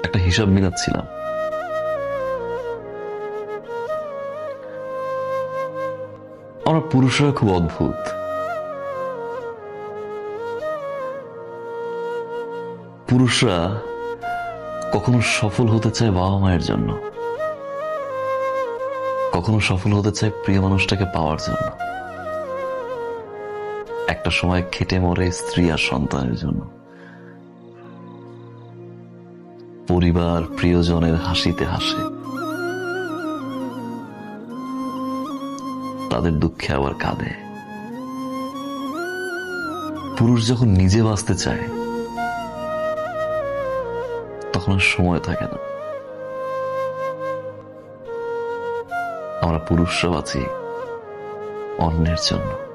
একটা হিসাব মিলাচ্ছিলাম। আমরা পুরুষরা খুব অদ্ভুত। পুরুষরা কখনো সফল হতে চায় বাবা মায়ের জন্য, কখনো সফল হতে চায় প্রিয় মানুষটাকে পাওয়ার জন্য, একটা সময় খেটে মরে স্ত্রী আর সন্তানের জন্য, পরিবার প্রিয়জনের হাসিতে হাসে, তাদের দুঃখে আবার কাঁদে। পুরুষ যখন নিজে বাঁচতে চায় তখন আর সময় থাকে না। আমরা পুরুষরা বাঁচি অন্যের জন্য।